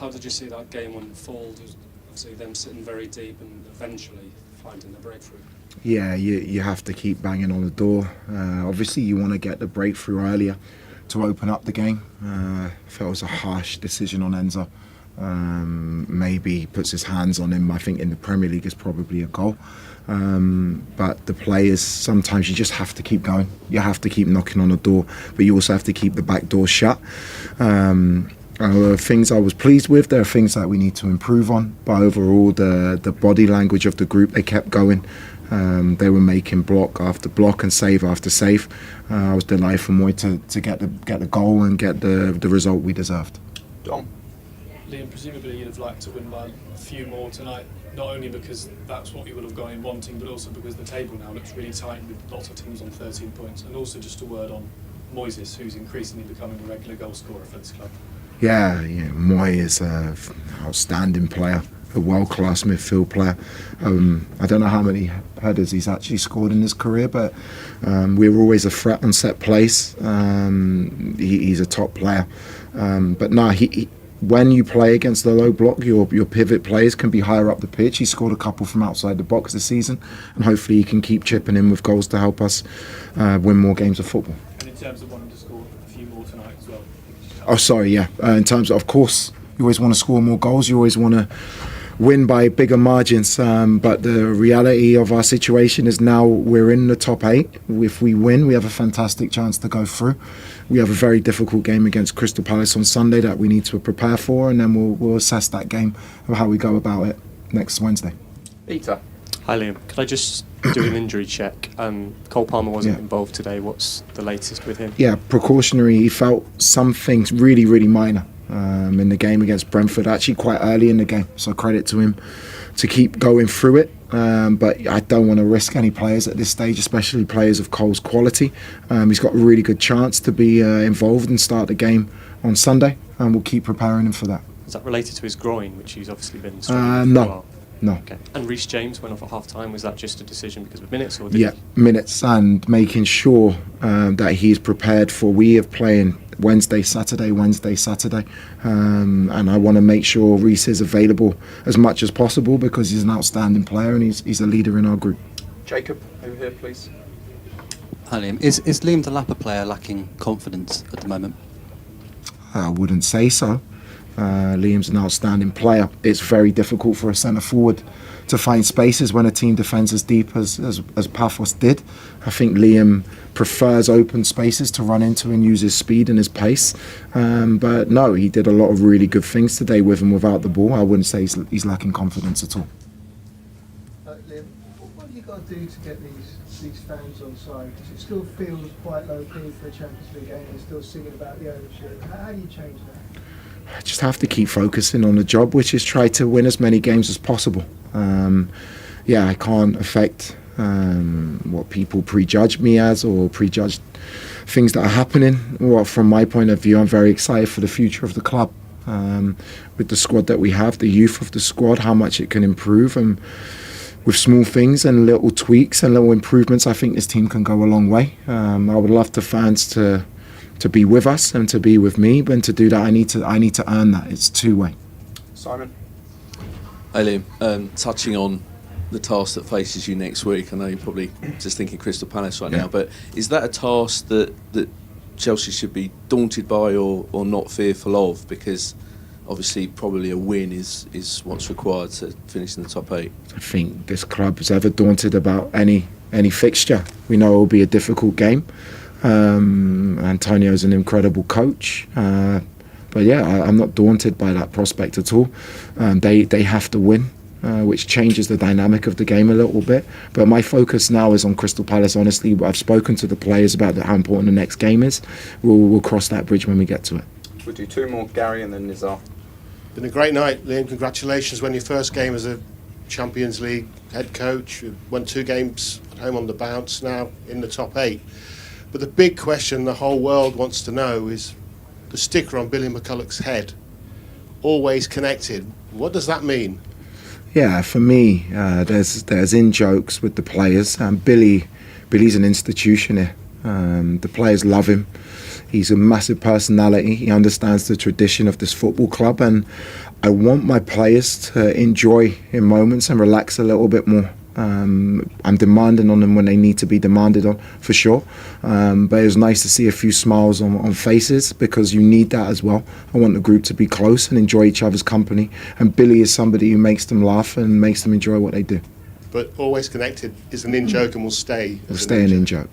How did you see that game unfold? Obviously them sitting very deep and eventually finding the breakthrough. Yeah, you have to keep banging on the door. Obviously you want to get the breakthrough earlier to open up the game. Felt it was a harsh decision on Enzo. Maybe he puts his hands on him. I think in the Premier League is probably a goal. But the players, sometimes you just have to keep going. You have to keep knocking on the door, but you also have to keep the back door shut. Things I was pleased with. There are things that we need to improve on, but overall the body language of the group, they kept going. They were making block after block and save after save. I was delighted for Moy to get the goal and get the result we deserved. Dom. Liam, presumably you'd have liked to win by a few more tonight, not only because that's what you would have gone in wanting, but also because the table now looks really tight with lots of teams on 13 points. And also just a word on Moises, who's increasingly becoming a regular goal scorer for this club. Yeah, Moy is an outstanding player, a world-class midfield player. I don't know how many headers he's actually scored in his career, but we're always a threat on set plays. He's a top player. But no, when you play against the low block, your pivot players can be higher up the pitch. He scored a couple from outside the box this season, and hopefully he can keep chipping in with goals to help us win more games of football. And in terms of wanting to score a few more tonight as well? Oh, sorry, yeah. In terms of course, you always want to score more goals. You always want to win by bigger margins. But the reality of our situation is now we're in the top 8. If we win, we have a fantastic chance to go through. We have a very difficult game against Crystal Palace on Sunday that we need to prepare for, and then we'll assess that game of how we go about it next Wednesday. Peter. Hi Liam, could I just do an injury check? Cole Palmer wasn't involved today. What's the latest with him? Yeah, precautionary. He felt something really, really minor in the game against Brentford, actually quite early in the game. So credit to him to keep going through it. But I don't want to risk any players at this stage, especially players of Cole's quality. He's got a really good chance to be involved and start the game on Sunday, and we'll keep preparing him for that. Is that related to his groin, which he's obviously been struggling for a while? No. Okay. And Reece James went off at half-time. Was that just a decision because of minutes? Or minutes, and making sure that he's prepared for. We are playing Wednesday, Saturday, and I want to make sure Reece is available as much as possible because he's an outstanding player and he's a leader in our group. Jacob, over here, please. Hi Liam. Is Liam Delap player lacking confidence at the moment? I wouldn't say so. Liam's an outstanding player. It's very difficult for a centre forward to find spaces when a team defends as deep as Pafos did. I think Liam prefers open spaces to run into and use his speed and his pace. But no, he did a lot of really good things today with and without the ball. I wouldn't say he's lacking confidence at all. Liam, what have you got to do to get these fans on side? Because it still feels quite low key for a Champions League game. They're still singing about the ownership. How do you change that? I just have to keep focusing on the job, which is try to win as many games as possible. I can't affect what people prejudge me as or prejudge things that are happening. Well, from my point of view, I'm very excited for the future of the club. With the squad that we have, the youth of the squad, how much it can improve, and with small things and little tweaks and little improvements, I think this team can go a long way. I would love the fans to be with us and to be with me, but to do that I need to earn that. It's two-way. Simon. Hey Liam, touching on the task that faces you next week, I know you're probably just thinking Crystal Palace right now, but is that a task that Chelsea should be daunted by or not fearful of? Because obviously probably a win is what's required to finish in the top 8. I think this club is ever daunted about any fixture. We know it will be a difficult game. Antonio's an incredible coach, but I'm not daunted by that prospect at all. They have to win, which changes the dynamic of the game a little bit, but my focus now is on Crystal Palace. Honestly, I've spoken to the players about how important the next game is. We'll cross that bridge when we get to it. We'll do 2 more, Gary and then Nizar. Been a great night, Liam. Congratulations. Won your first game as a Champions League head coach. You won 2 games at home on the bounce, now in the top 8. But the big question the whole world wants to know is the sticker on Billy McCulloch's head, always connected. What does that mean? Yeah, for me, there's in-jokes with the players. Billy's an institution here. The players love him. He's a massive personality. He understands the tradition of this football club, and I want my players to enjoy in moments and relax a little bit more. I'm demanding on them when they need to be demanded on, for sure. But it was nice to see a few smiles on faces, because you need that as well. I want the group to be close and enjoy each other's company. And Billy is somebody who makes them laugh and makes them enjoy what they do. But always connected is an in-joke and will stay. We'll stay an in-joke.